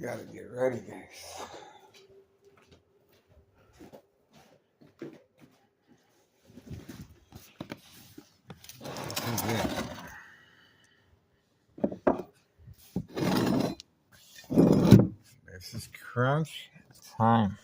gotta get ready, guys. This is crunch time.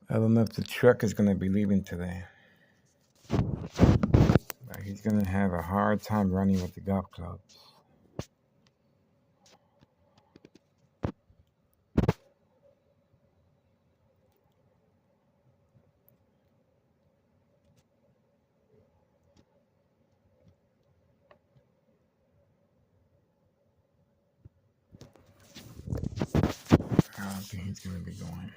I don't know if the truck is gonna be leaving today. But he's gonna have a hard time running with the golf clubs. I don't think he's gonna be going.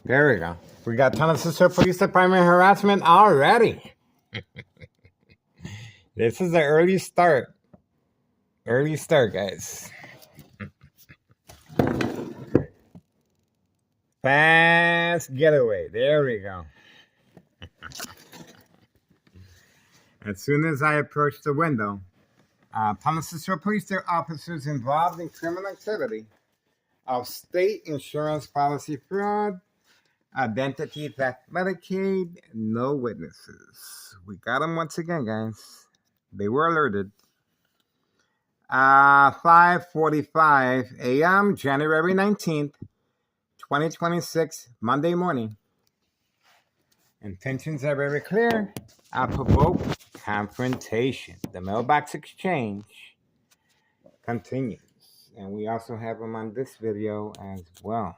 There we go. We got Tennessee Police Department harassment already. This is the early start. Early start, guys. Fast getaway. There we go. As soon as I approached the window, Tennessee Police officers involved in criminal activity of state insurance policy fraud, identity theft, Medicaid, no witnesses. We got them once again, guys. They were alerted. 5:45 a.m., January 19th, 2026, Monday morning. Intentions are very clear. Provoke confrontation. The mailbox exchange continues. And we also have them on this video as well.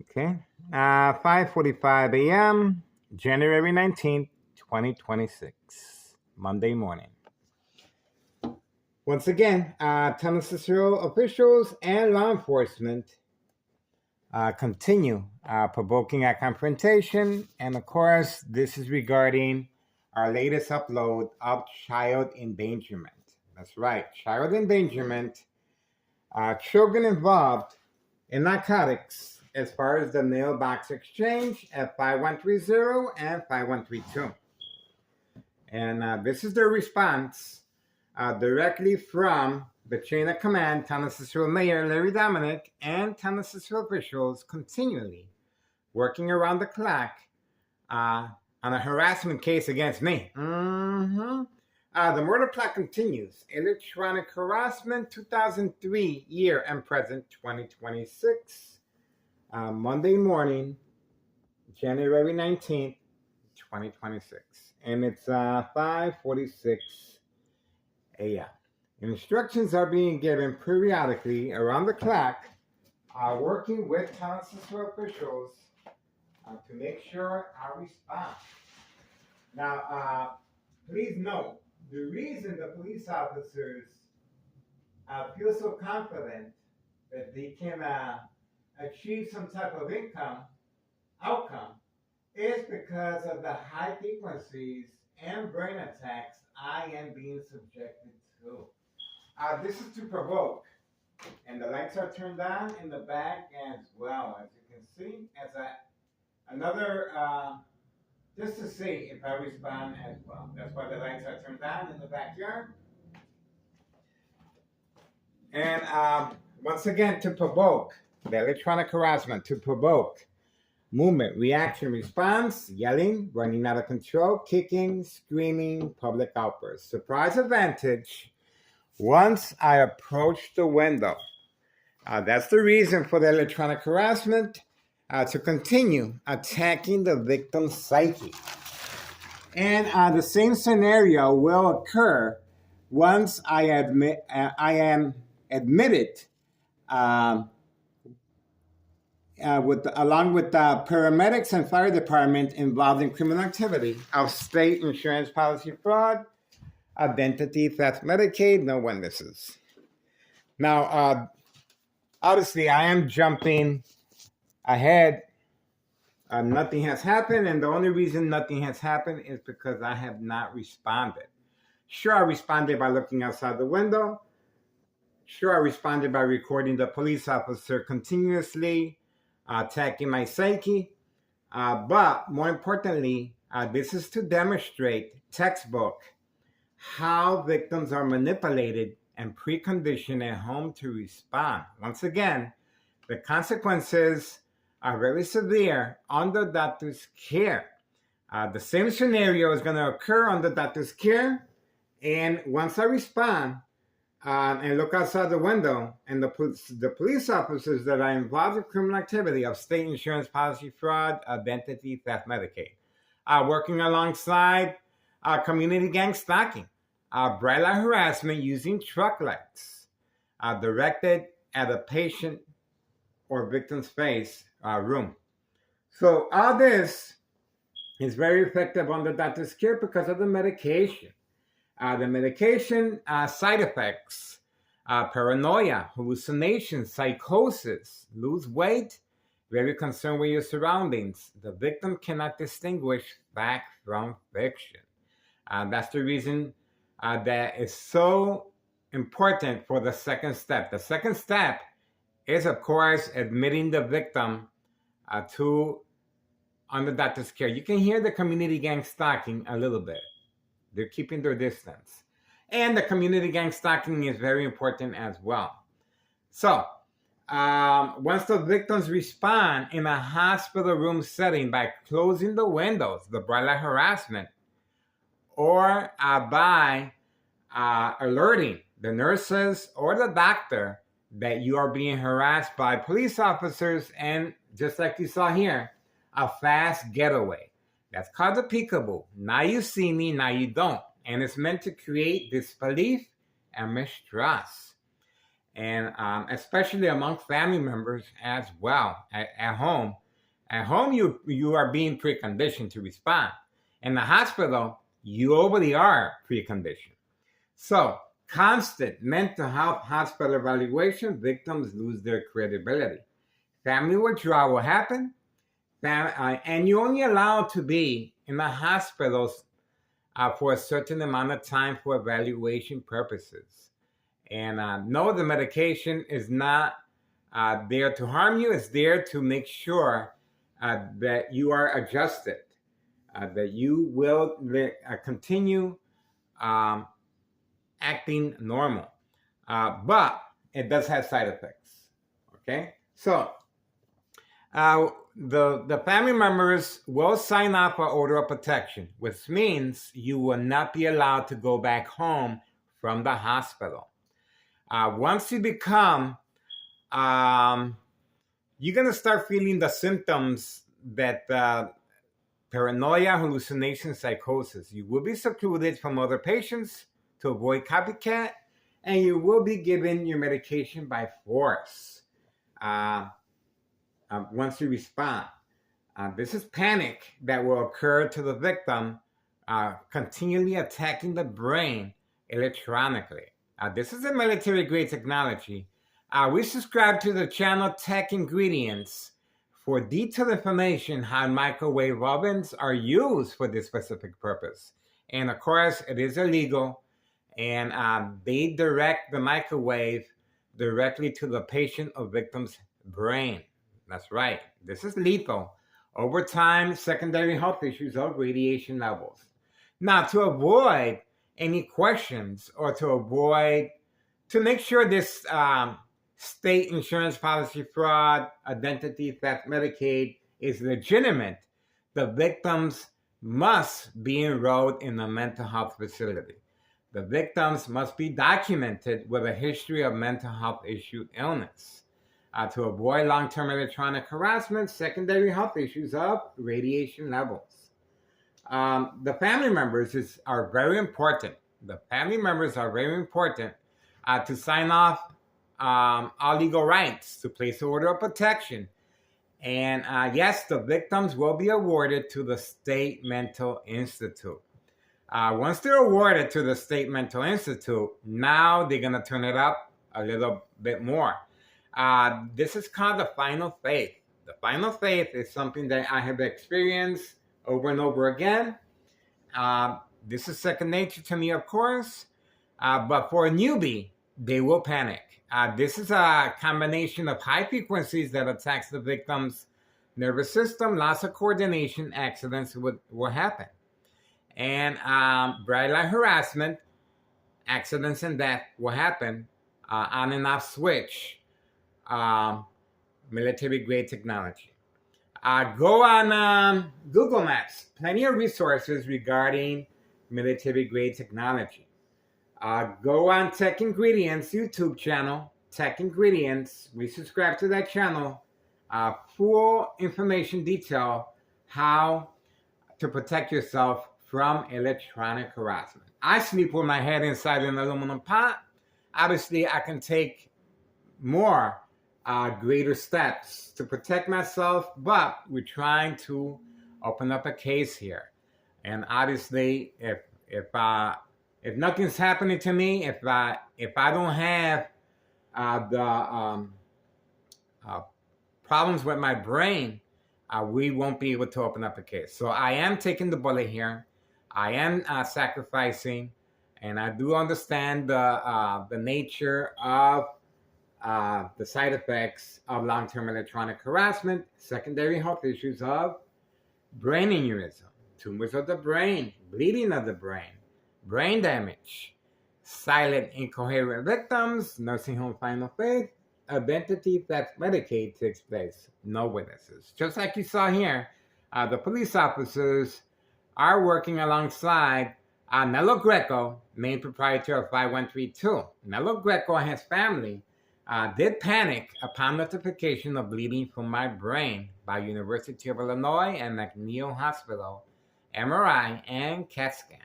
Okay. 5:45 a.m., January 19th, 2026, Monday morning. Once again, Tennessee officials and law enforcement continue provoking a confrontation. And of course, this is regarding our latest upload of child endangerment. That's right, child endangerment. Children involved in narcotics as far as the mailbox exchange at 5130 and 5132. And this is their response directly from the chain of command, Tennessee Mayor Larry Dominic, and Tennessee officials continually working around the clock on a harassment case against me. The murder plot continues. Electronic harassment, 2003 year and present, 2026. Monday morning, January 19th, 2026. And it's 5:46 a.m. Instructions are being given periodically around the clock, working with Tennessee officials to make sure I respond. Now, please note the reason the police officers feel so confident that they can achieve some type of outcome is because of the high frequencies and brain attacks I am being subjected to. This is to provoke, and the lights are turned on in the back as well, as you can see. Another, just to see if I respond as well. That's why the lights are turned on in the backyard. And once again, to provoke the electronic harassment, to provoke movement, reaction, response, yelling, running out of control, kicking, screaming, public outbursts. Surprise advantage once I approach the window. That's the reason for the electronic harassment, to continue attacking the victim's psyche. And the same scenario will occur once I am admitted along with the paramedics and fire department involved in criminal activity of state insurance policy fraud, identity theft, Medicaid, no witnesses. Now, obviously, I am jumping ahead. Nothing has happened, and the only reason nothing has happened is because I have not responded. Sure, I responded by looking outside the window. Sure, I responded by recording the police officer continuously attacking my psyche. But more importantly, this is to demonstrate textbook how victims are manipulated and preconditioned at home to respond. Once again, the consequences are very severe under doctor's care. The same scenario is going to occur under doctor's care, and once I respond and look outside the window, and the police officers that are involved in criminal activity of state insurance policy fraud, identity theft, Medicaid, working alongside community gang stalking, bright light harassment using truck lights directed at a patient or victim's face room. So all this is very effective under doctor's care because of the medication. The medication side effects, paranoia, hallucinations, psychosis, lose weight, very concerned with your surroundings. The victim cannot distinguish fact from fiction. That's the reason that is so important for the second step. The second step is, of course, admitting the victim to under doctor's care. You can hear the community gang stalking a little bit. They're keeping their distance. And the community gang stalking is very important as well. So, once the victims respond in a hospital room setting by closing the windows, the bright light harassment, or by alerting the nurses or the doctor that you are being harassed by police officers, and just like you saw here, a fast getaway. That's called a peekaboo. Now you see me, now you don't. And it's meant to create disbelief and mistrust. And especially among family members as well. At home. At home, you are being preconditioned to respond. In the hospital, you already are preconditioned. So, constant mental health hospital evaluation, victims lose their credibility. Family withdrawal will happen. And you're only allowed to be in the hospitals for a certain amount of time for evaluation purposes. And no, the medication is not there to harm you. It's there to make sure that you are adjusted, that you will continue acting normal. But it does have side effects. Okay? So, the family members will sign off for order of protection, which means you will not be allowed to go back home from the hospital. Once you become, you're going to start feeling the symptoms that paranoia, hallucination, psychosis. You will be secluded from other patients to avoid copycat, and you will be given your medication by force. Once you respond. This is panic that will occur to the victim, continually attacking the brain electronically. This is a military grade technology. We subscribe to the channel Tech Ingredients for detailed information how microwave ovens are used for this specific purpose. And of course, it is illegal, and they direct the microwave directly to the patient or victim's brain. That's right. This is lethal. Over time, secondary health issues of radiation levels. Now, to avoid any questions or to make sure this state insurance policy fraud, identity theft, Medicaid is legitimate, the victims must be enrolled in a mental health facility. The victims must be documented with a history of mental health issue illness. To avoid long-term electronic harassment, secondary health issues of radiation levels. The family members are very important. The family members are very important to sign off all legal rights, to place an order of protection. And yes, the victims will be awarded to the State Mental Institute. Once they're awarded to the State Mental Institute, now they're going to turn it up a little bit more. This is called the final faith. The final faith is something that I have experienced over and over again. This is second nature to me, of course, but for a newbie, they will panic. This is a combination of high frequencies that attacks the victim's nervous system, loss of coordination, accidents will happen. And bright light harassment, accidents and death will happen, on and off switch, military grade technology. Go on Google Maps, plenty of resources regarding military grade technology. Go on Tech Ingredients YouTube channel, Tech Ingredients. We subscribe to that channel. Full information detail how to protect yourself from electronic harassment. I sleep with my head inside an aluminum pot. Obviously, I can take more greater steps to protect myself, but we're trying to open up a case here. And obviously, if nothing's happening to me, if I don't have the problems with my brain, we won't be able to open up a case. So I am taking the bullet here. I am sacrificing, and I do understand the nature of the side effects of long-term electronic harassment, secondary health issues of brain aneurysm, tumors of the brain, bleeding of the brain damage, silent incoherent victims, nursing home final faith, identity theft, Medicaid takes place, no witnesses. Just like you saw here, the police officers are working alongside Nello Greco, main proprietor of 5132. Nello Greco and his family did panic upon notification of bleeding from my brain by University of Illinois and McNeil Hospital, MRI and CAT scan.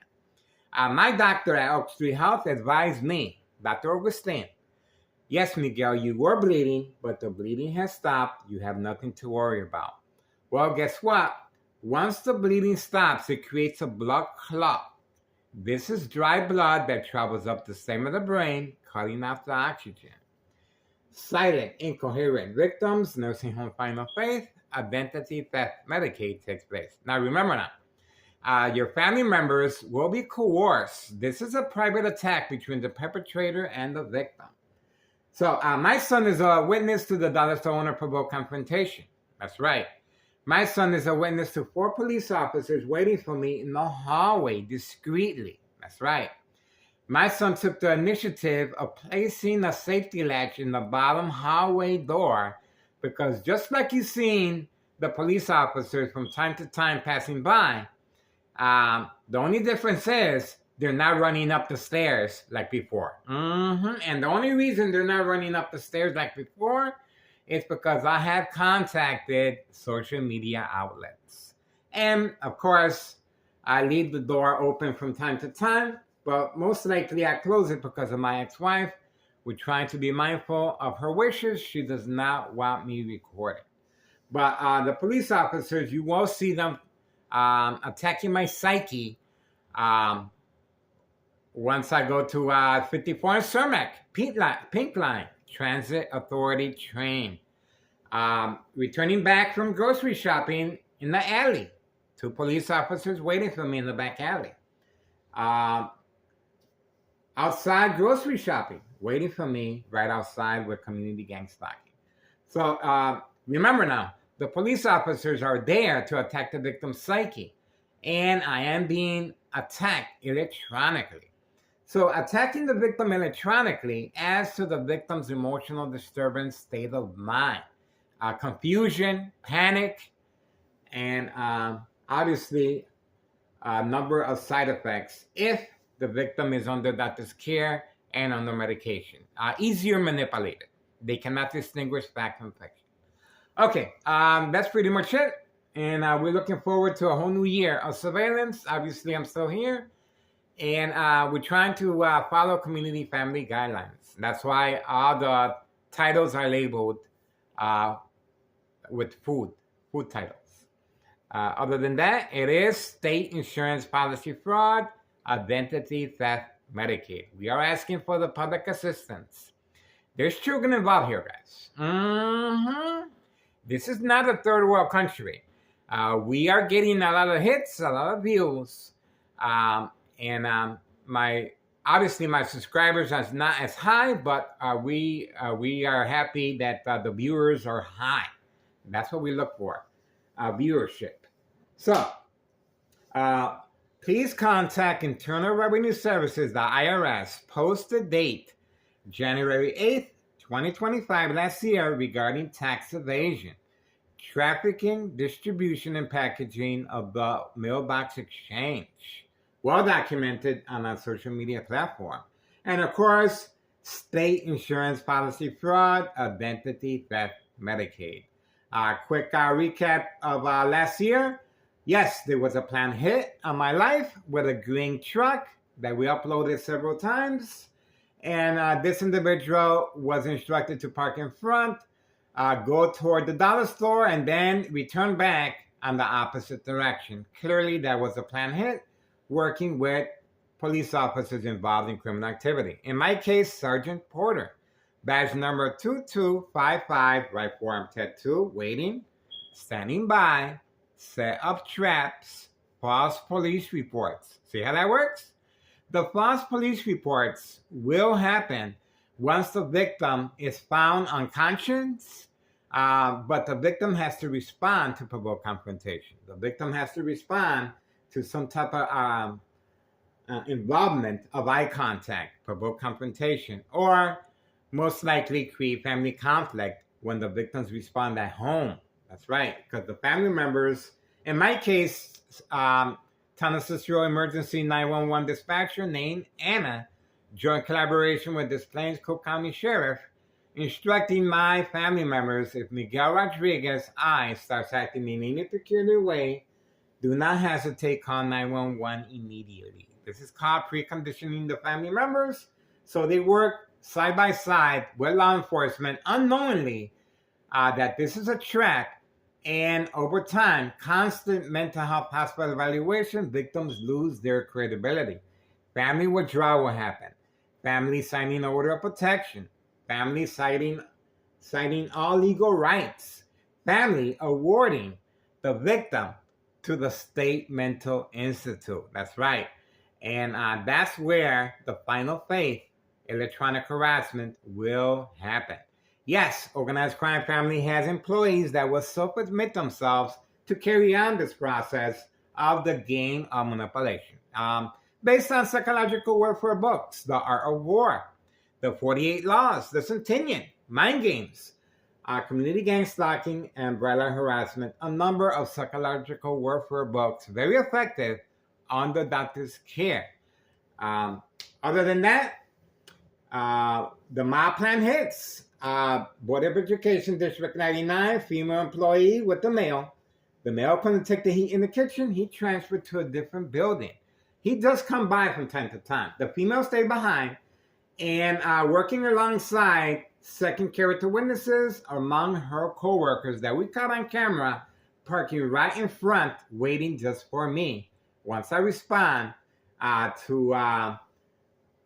My doctor at Oak Street Health advised me, Dr. Augustine, yes, Miguel, you were bleeding, but the bleeding has stopped. You have nothing to worry about. Well, guess what? Once the bleeding stops, it creates a blood clot. This is dry blood that travels up the stem of the brain, cutting off the oxygen. Silent, incoherent victims, nursing home final faith, identity theft, Medicaid takes place. Now remember now, your family members will be coerced. This is a private attack between the perpetrator and the victim. So my son is a witness to the dollar store owner provoked confrontation. That's right. My son is a witness to 4 police officers waiting for me in the hallway discreetly. That's right. My son took the initiative of placing a safety latch in the bottom hallway door because just like you've seen the police officers from time to time passing by, the only difference is they're not running up the stairs like before. And the only reason they're not running up the stairs like before is because I have contacted social media outlets. And of course, I leave the door open from time to time, but most likely I close it because of my ex-wife. We're trying to be mindful of her wishes. She does not want me recorded. But the police officers, you will see them attacking my psyche um, once I go to 54 in Cermak, Pink Line, Transit Authority train. Returning back from grocery shopping in the alley. Two police officers waiting for me in the back alley. Um, Outside grocery shopping, waiting for me right outside with community gang stalking. So remember now, the police officers are there to attack the victim's psyche, and I am being attacked electronically. So attacking the victim electronically adds to the victim's emotional disturbance state of mind, confusion, panic, and obviously a number of side effects if the victim is under doctor's care and under medication. Easier manipulated. They cannot distinguish fact from fiction. Okay, that's pretty much it. And we're looking forward to a whole new year of surveillance. Obviously, I'm still here. And we're trying to follow community family guidelines. That's why all the titles are labeled with food titles. Other than that, it is state insurance policy fraud, identity theft, Medicaid. We are asking for the public assistance. There's children involved here, guys. This is not a third world country. We are getting a lot of hits, a lot of views, and my subscribers are not as high, but we are happy that the viewers are high. That's what we look for, viewership. So, please contact Internal Revenue Services, the IRS, post the date, January 8th, 2025, last year, regarding tax evasion, trafficking, distribution, and packaging of the mailbox exchange. Well documented on a social media platform. And of course, state insurance policy fraud, identity theft, Medicaid. Quick recap of last year. Yes, there was a planned hit on my life with a green truck that we uploaded several times. And this individual was instructed to park in front, go toward the dollar store, and then return back on the opposite direction. Clearly, that was a planned hit, working with police officers involved in criminal activity. In my case, Sergeant Porter, badge number 2255, right forearm tattoo, waiting, standing by, set up traps, false police reports. See how that works? The false police reports will happen once the victim is found unconscious, but the victim has to respond to provoke confrontation. The victim has to respond to some type of involvement of eye contact, provoke confrontation, or most likely create family conflict when the victims respond at home. That's right, because the family members, in my case, Town Cicero Emergency 911 dispatcher named Anna, joint collaboration with Des Plaines Cook County Sheriff, instructing my family members if Miguel Rodriguez's eye starts acting in any peculiar way, do not hesitate, call 911 immediately. This is called preconditioning the family members, so they work side by side with law enforcement unknowingly that this is a trap, and over time, constant mental health hospital evaluation, victims lose their credibility. Family withdrawal will happen. Family signing order of protection. Family citing all legal rights. Family awarding the victim to the State Mental Institute. That's right. And that's where the final phase, electronic harassment, will happen. Yes, organized crime family has employees that will submit themselves to carry on this process of the game of manipulation. Based on psychological warfare books, The Art of War, The 48 Laws, The Centennial, Mind Games, Community Gang Stalking, and Umbrella Harassment, a number of psychological warfare books, very effective on the doctor's care. Other than that, the mob plan hits. Board of Education District 99, female employee with the male. The male couldn't take the heat in the kitchen. He transferred to a different building. He does come by from time to time. The female stayed behind. and working alongside second character witnesses among her co-workers that we caught on camera parking right in front waiting just for me once I respond to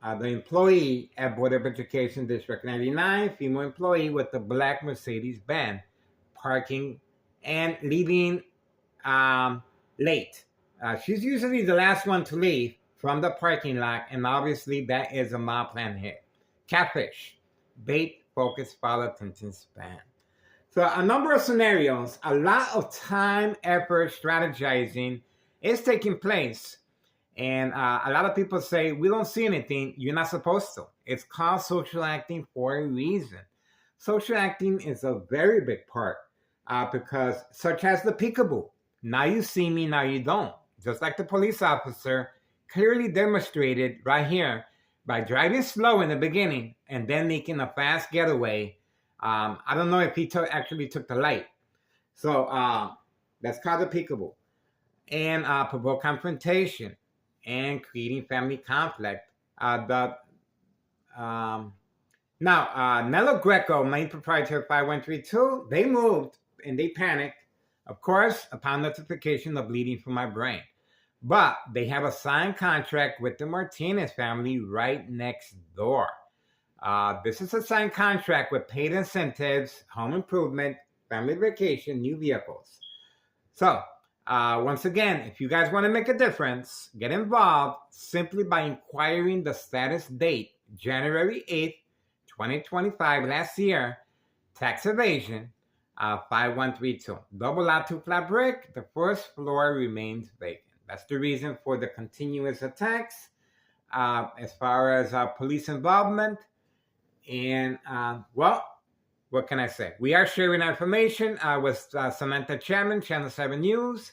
the employee at Board of Education District 99, female employee with the black Mercedes-Benz parking and leaving late. She's usually the last one to leave from the parking lot, and obviously that is a mild plan hit. Catfish, bait, focus, follow, attention span. So a number of scenarios, a lot of time, effort, strategizing is taking place. And a lot of people say, we don't see anything. You're not supposed to. It's called social acting for a reason. Social acting is a very big part because, such as the peekaboo, now you see me, now you don't. Just like the police officer clearly demonstrated right here by driving slow in the beginning and then making a fast getaway. I don't know if he actually took the light. So that's called the peekaboo. And provoke confrontation and creating family conflict. Now, Nello Greco, main proprietor of 5132, they moved and they panicked, of course, upon notification of bleeding from my brain. But they have a signed contract with the Martinez family right next door. This is a signed contract with paid incentives, home improvement, family vacation, new vehicles. So, once again, if you guys want to make a difference, get involved simply by inquiring the status date, January 8th, 2025, last year, tax evasion, 5132. Double out 2 flat brick, the first floor remains vacant. That's the reason for the continuous attacks as far as police involvement. And, well, what can I say? We are sharing information with Samantha Chapman, Channel 7 News,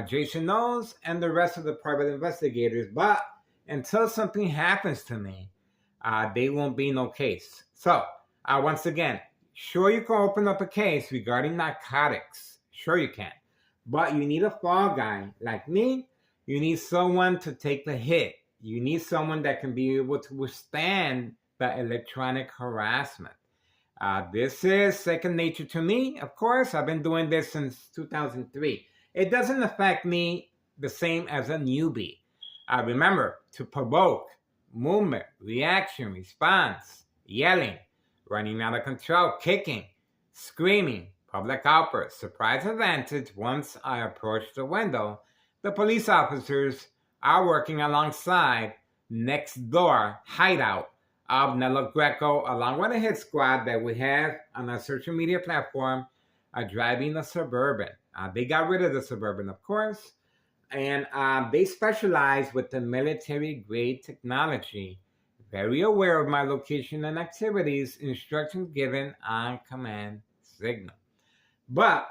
Jason Knowles, and the rest of the private investigators. But until something happens to me, there won't be no case. So, once again, sure you can open up a case regarding narcotics. Sure you can. But you need a fall guy like me. You need someone to take the hit. You need someone that can be able to withstand the electronic harassment. This is second nature to me. Of course, I've been doing this since 2003. It doesn't affect me the same as a newbie. Remember, to provoke, movement, reaction, response, yelling, running out of control, kicking, screaming, public outbursts, surprise advantage. Once I approach the window, the police officers are working alongside next door hideout of Nello Greco, along with a hit squad that we have on our social media platform, driving a Suburban. They got rid of the Suburban, of course, and they specialize with the military-grade technology. Very aware of my location and activities, instructions given on command signal. But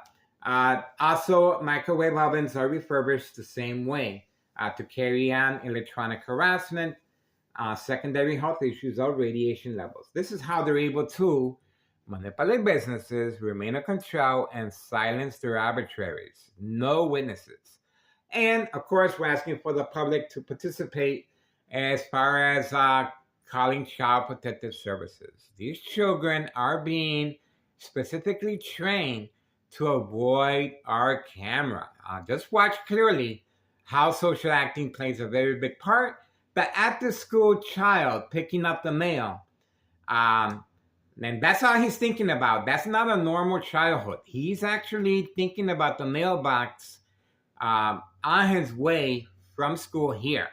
also, microwave ovens are refurbished the same way to carry on electronic harassment, secondary health issues, or radiation levels. This is how they're able to manipulate businesses, remain in control, and silence their arbitraries. No witnesses. And, of course, we're asking for the public to participate as far as calling Child Protective Services. These children are being specifically trained to avoid our camera. Just watch clearly how social acting plays a very big part. The after-school child picking up the mail, and that's all he's thinking about. That's not a normal childhood. He's actually thinking about the mailbox on his way from school here.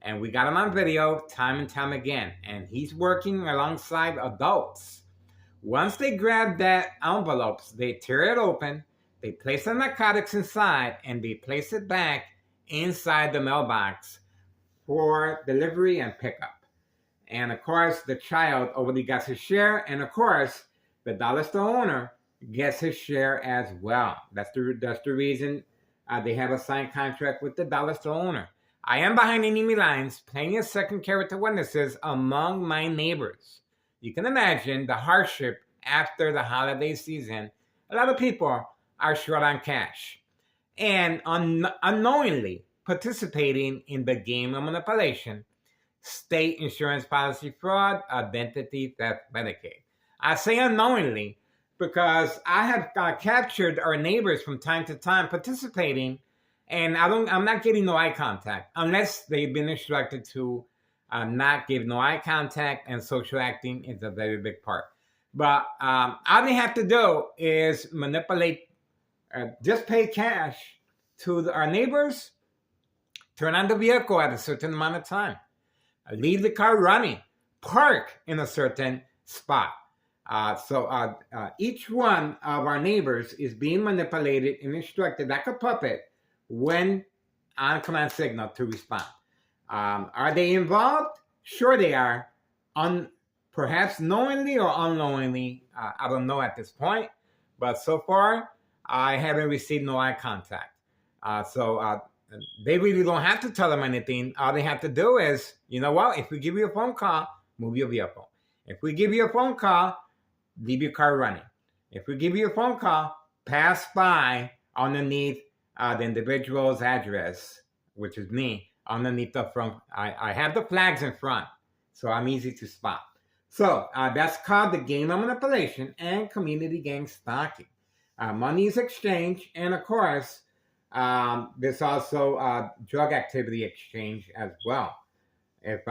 And we got him on video time and time again. And he's working alongside adults. Once they grab that envelopes, they tear it open, they place the narcotics inside, and they place it back inside the mailbox for delivery and pickup. And of course, the child already gets his share, and of course, the dollar store owner gets his share as well. That's the reason they have a signed contract with the dollar store owner. I am behind enemy lines, plenty of second character witnesses among my neighbors. You can imagine the hardship after the holiday season. A lot of people are short on cash and unknowingly participating in the game of manipulation state insurance policy fraud, identity theft, Medicaid. I say unknowingly because I have captured our neighbors from time to time participating, and I'm not getting no eye contact unless they've been instructed to not give no eye contact, and social acting is a very big part. But all they have to do is manipulate, just pay cash to our neighbors, turn on the vehicle at a certain amount of time, leave the car running, park in a certain spot. So each one of our neighbors is being manipulated and instructed like a puppet when on command signal to respond. Are they involved? Sure they are. Perhaps knowingly or unknowingly, I don't know at this point. But so far, I haven't received no eye contact. So they really don't have to tell them anything. All they have to do is, you know what? If we give you a phone call, move your vehicle. If we give you a phone call, leave your car running. If we give you a phone call, pass by underneath the individual's address, which is me, underneath the front. I have the flags in front, so I'm easy to spot. So that's called the game of manipulation and community gang stalking. Money is exchanged, and of course, there's also drug activity exchange as well, if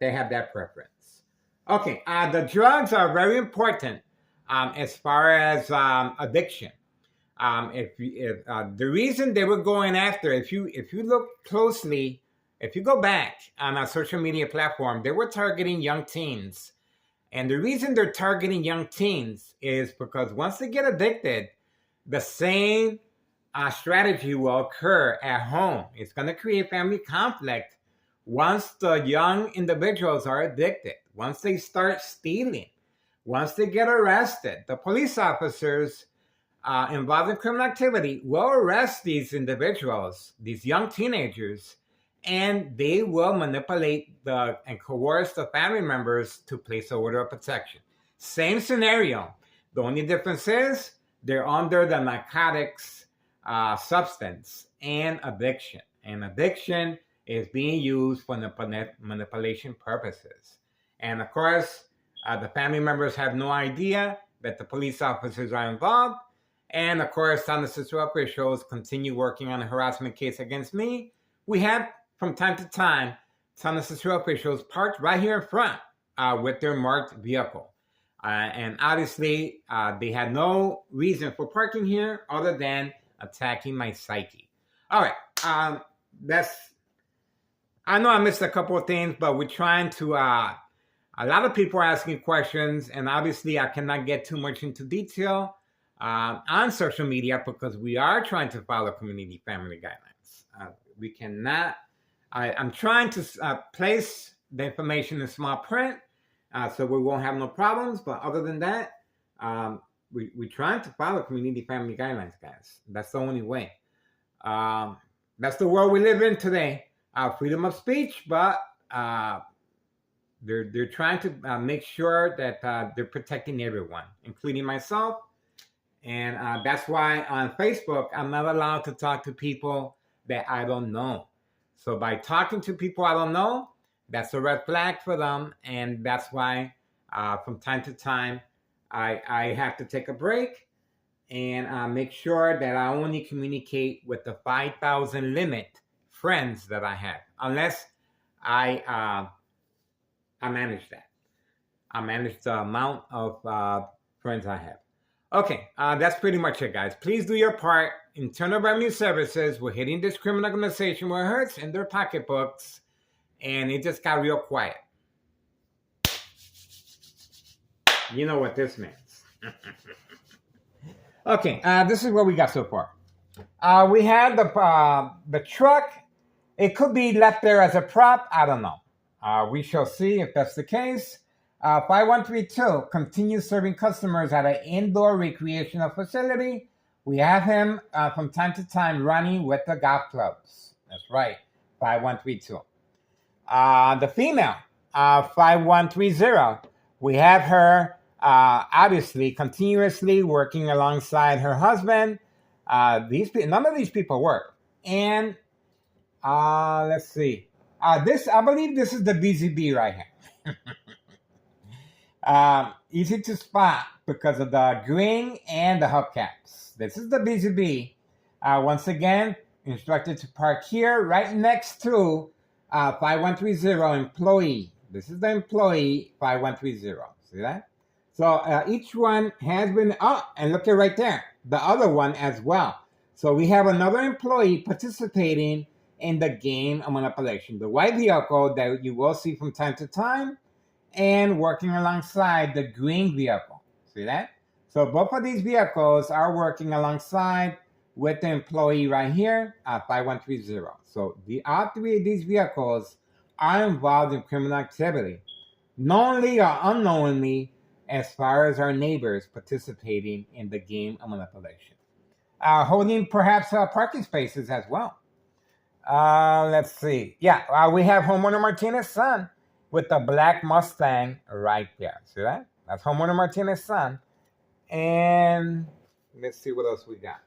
they have that preference. Okay, the drugs are very important as far as addiction. If the reason they were going after, if you look closely, if you go back on a social media platform, they were targeting young teens. And the reason they're targeting young teens is because once they get addicted, the same strategy will occur at home. It's going to create family conflict once the young individuals are addicted, once they start stealing, once they get arrested. The police officers involved in criminal activity will arrest these individuals, these young teenagers, and they will manipulate and coerce the family members to place an order of protection. Same scenario. The only difference is they're under the narcotics substance and addiction. And addiction is being used for manipulation purposes. And of course, the family members have no idea that the police officers are involved. And of course, Sardines officials continue working on a harassment case against me. We have, from time to time, Sardines officials parked right here in front with their marked vehicle. And obviously, they had no reason for parking here other than attacking my psyche. All right, I know I missed a couple of things, but we're trying to, a lot of people are asking questions, and obviously I cannot get too much into detail on social media because we are trying to follow community family guidelines. We cannot, I'm trying to place the information in small print so we won't have no problems, but other than that, we're trying to follow community family guidelines, guys. That's the only way. That's the world we live in today. Freedom of speech, but they're trying to make sure that they're protecting everyone, including myself. And that's why on Facebook, I'm not allowed to talk to people that I don't know. So by talking to people I don't know, that's a red flag for them. And that's why from time to time, I have to take a break and make sure that I only communicate with the 5,000 limit friends that I have, unless I manage that. I manage the amount of friends I have. Okay, that's pretty much it, guys. Please do your part. Internal Revenue Services, we're hitting this criminal organization where it hurts in their pocketbooks, and it just got real quiet. You know what this means. Okay, this is what we got so far. We had the truck. It could be left there as a prop. I don't know. We shall see if that's the case. 5132 continues serving customers at an indoor recreational facility. We have him from time to time running with the golf clubs. That's right, 5132. The female, 5130, we have her obviously continuously working alongside her husband. None of these people work. And let's see. I believe this is the BZB right here. Easy to spot because of the green and the hubcaps. This is the BZB. Once again, instructed to park here right next to 5130 employee. This is the employee 5130. See that? So each one has been, oh, and look at right there, the other one as well. So we have another employee participating in the game of manipulation. The white vehicle that you will see from time to time and working alongside the green vehicle. See that? So both of these vehicles are working alongside with the employee right here at 5130. So all three of these vehicles are involved in criminal activity, knowingly or unknowingly, as far as our neighbors participating in the game of manipulation. Holding perhaps parking spaces as well. Let's see. Yeah, we have homeowner Martinez's son with the black Mustang right there. See that? That's homeowner Martinez's son. And let's see what else we got.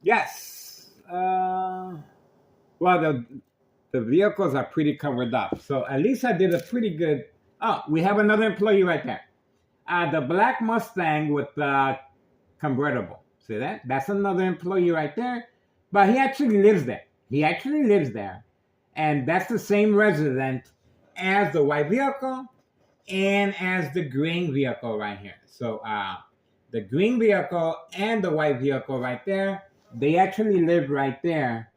Yes. Well, the vehicles are pretty covered up. So at least I did a pretty good. Oh, we have another employee right there. The black Mustang with the convertible. See that? That's another employee right there. But he actually lives there. And that's the same resident as the white vehicle and as the green vehicle right here. So the green vehicle and the white vehicle right there, they actually live right there.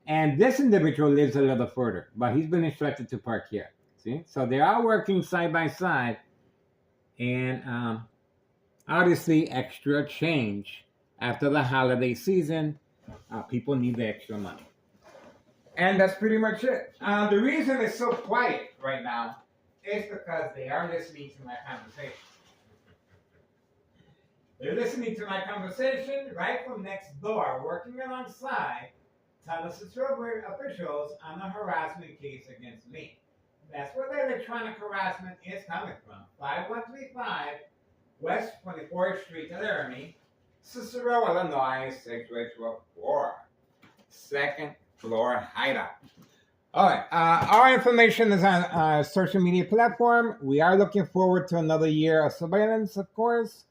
And this individual lives a little further, but he's been instructed to park here. See? So they are working side by side. And obviously, extra change. After the holiday season, people need the extra money. And that's pretty much it. The reason it's so quiet right now is because they are listening to my conversation. They're listening to my conversation right from next door, working alongside Tennessee officials on a harassment case against me. That's where the electronic harassment is coming from. 5135 West 24th Street, Laramie, Cicero, Illinois, 62804. Second floor hideout. All right. Our information is on our social media platform. We are looking forward to another year of surveillance, of course.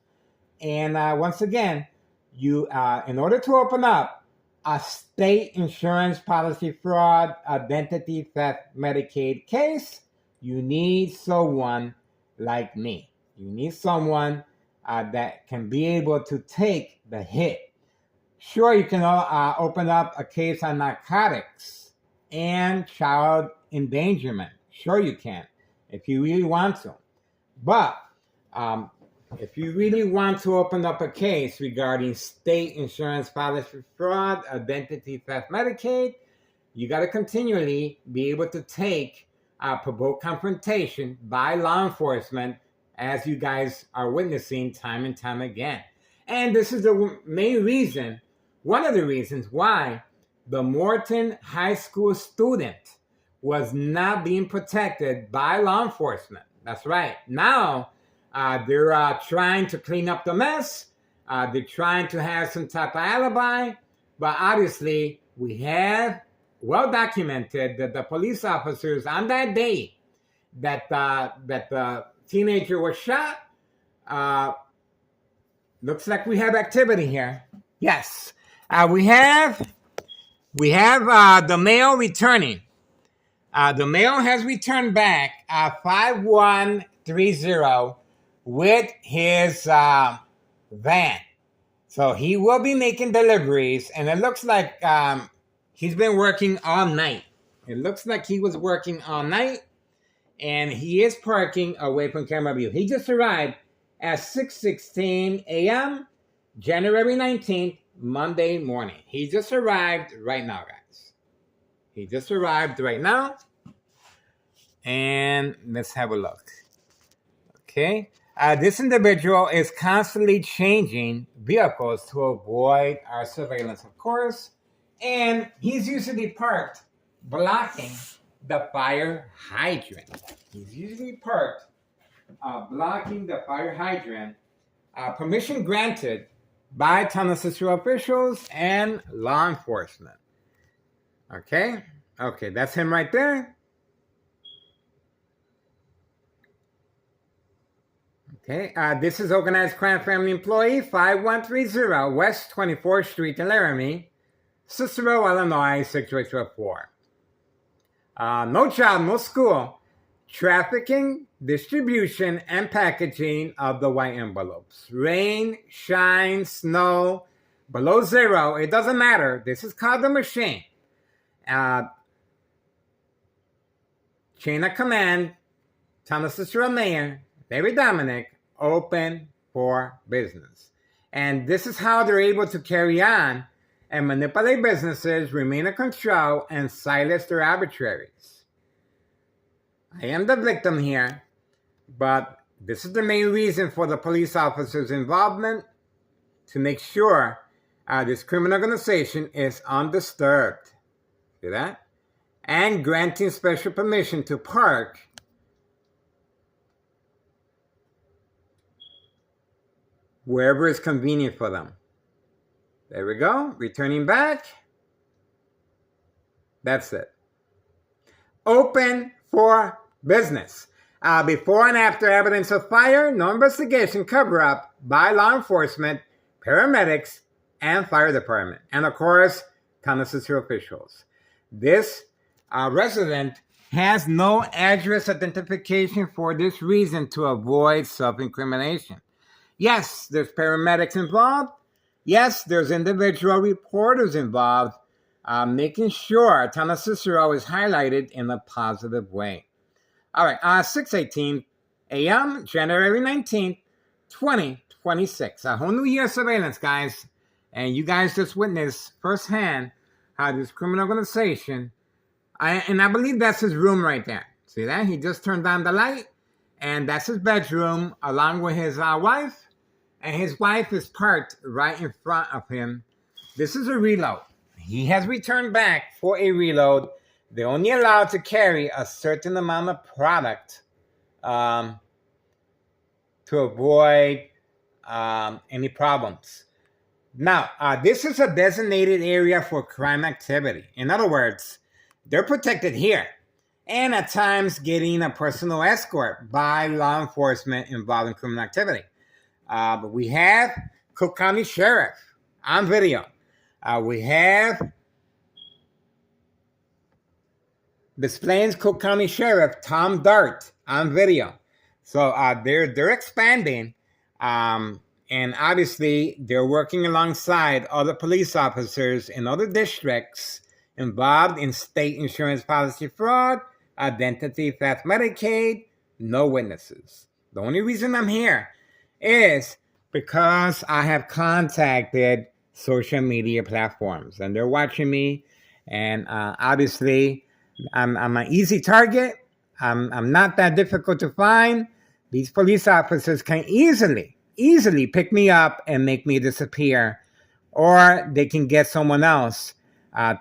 And once again, you, in order to open up a state insurance policy fraud, identity theft, Medicaid case, you need someone like me. You need someone that can be able to take the hit. Sure, you can open up a case on narcotics and child endangerment. Sure, you can, if you really want to. But if you really want to open up a case regarding state insurance policy fraud, identity theft, Medicaid, you got to continually be able to take provoked confrontation by law enforcement, as you guys are witnessing time and time again. And this is the main reason, one of the reasons why the Morton High School student was not being protected by law enforcement. That's right. Now, they're trying to clean up the mess. They're trying to have some type of alibi. But obviously, we have well documented that the police officers on that day that the teenager was shot, looks like we have activity here. Yes, we have the mail returning. The mail has returned back 5130 with his van. So he will be making deliveries, and it looks like he's been working all night. It looks like he was working all night, and he is parking away from camera view. He just arrived at 6:16 a.m., January 19th, Monday morning. He just arrived right now, guys. He just arrived right now. And let's have a look. Okay. This individual is constantly changing vehicles to avoid our surveillance, of course. And he's usually parked blocking the fire hydrant. He's usually parked blocking the fire hydrant. Permission granted by Tunnel Cicero officials and law enforcement. Okay? Okay, that's him right there. Okay, this is Organized Crime Family Employee 5130 West 24th Street in Laramie, Cicero, Illinois 62804. No job, no school. Trafficking, distribution, and packaging of the white envelopes. Rain, shine, snow, below zero, it doesn't matter. This is called the machine. Chain of command, Thomas Cicero Mayor, David Dominic, open for business. And this is how they're able to carry on and manipulate businesses, remain in control, and silence their arbitraries. I am the victim here, but this is the main reason for the police officers' involvement, to make sure this criminal organization is undisturbed. See that? And granting special permission to park wherever is convenient for them. There we go. Returning back. That's it. Open for business. Before and after evidence of fire, no investigation, cover-up by law enforcement, paramedics, and fire department. And of course, Tunnel Cicero officials. This resident has no address identification for this reason, to avoid self-incrimination. Yes, there's paramedics involved. Yes, there's individual reporters involved, making sure Tunnel Cicero is highlighted in a positive way. All right, 6:18 a.m., January 19th, 2026. A whole new year of surveillance, guys. And you guys just witnessed firsthand how this criminal organization, and I believe that's his room right there. See that? He just turned on the light, and that's his bedroom, along with his wife. And his wife is parked right in front of him. This is a reload. He has returned back for a reload. They're only allowed to carry a certain amount of product to avoid any problems. Now, this is a designated area for crime activity. In other words, they're protected here, and at times getting a personal escort by law enforcement involved in criminal activity. But we have Cook County Sheriff on video. We have Des Plaines Cook County Sheriff Tom Dart on video. So they're expanding, and obviously they're working alongside other police officers in other districts involved in state insurance policy fraud, identity theft, Medicaid. No witnesses. The only reason I'm here is because I have contacted social media platforms, and they're watching me, and obviously I'm an easy target. I'm not that difficult to find. These police officers can easily pick me up and make me disappear, or they can get someone else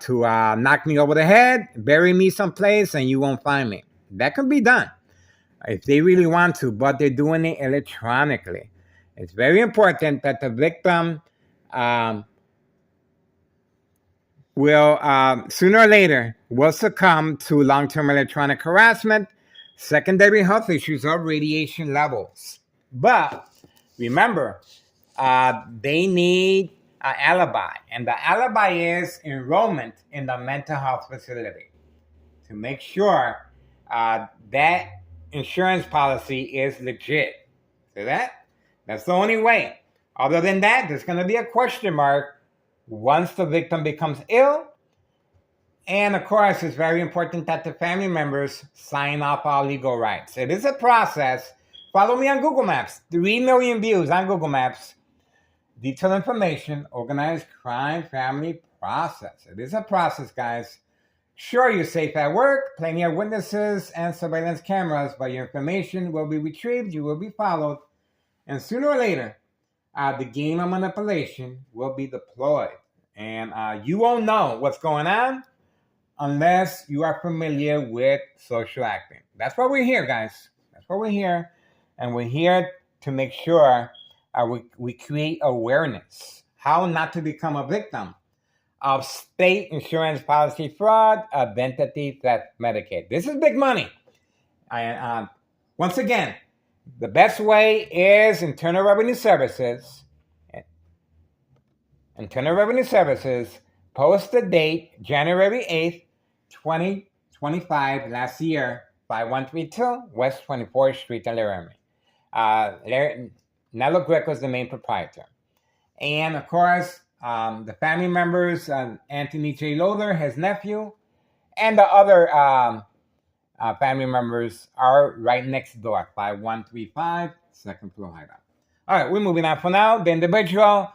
to knock me over the head, bury me someplace, and you won't find me. That can be done if they really want to, but they're doing it electronically. It's very important that the victim will sooner or later will succumb to long-term electronic harassment, secondary health issues, or radiation levels. But remember, they need an alibi, and the alibi is enrollment in the mental health facility to make sure that insurance policy is legit. See that? That's the only way. Other than that, there's going to be a question mark once the victim becomes ill. And of course, it's very important that the family members sign off all legal rights. It is a process. Follow me on Google Maps. 3 million views on Google Maps. Detailed information, organized crime family process. It is a process, guys. Sure, you're safe at work, plenty of witnesses and surveillance cameras, but your information will be retrieved, you will be followed, and sooner or later, the game of manipulation will be deployed. And you won't know what's going on unless you are familiar with social acting. That's why we're here, guys. That's why we're here. And we're here to make sure we create awareness how not to become a victim of state insurance policy fraud, identity theft, Medicaid. This is big money. Once again, the best way is Internal Revenue Services. Internal Revenue Services post the date January 8th, 2025, last year, 5132 West 24th Street, Laramie. Nello Greco is the main proprietor. And of course, the family members, Anthony J. Loader, his nephew, and the other family members are right next door, 5135 second floor hideout. All right, we're moving on for now. The individual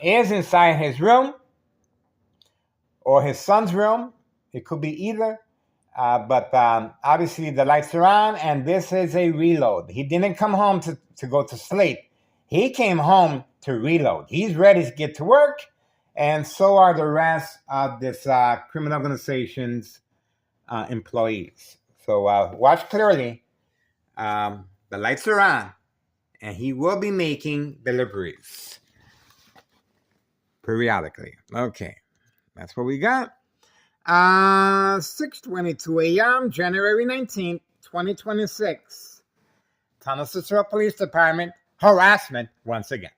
is inside his room or his son's room. It could be either. But obviously the lights are on, and this is a reload. He didn't come home to go to sleep. He came home to reload. He's ready to get to work, and so are the rest of this criminal organization's employees. So watch clearly. The lights are on, and he will be making deliveries periodically. Okay, that's what we got. 6:22 a.m., January 19th, 2026. Tunnel Cicero Police Department harassment once again.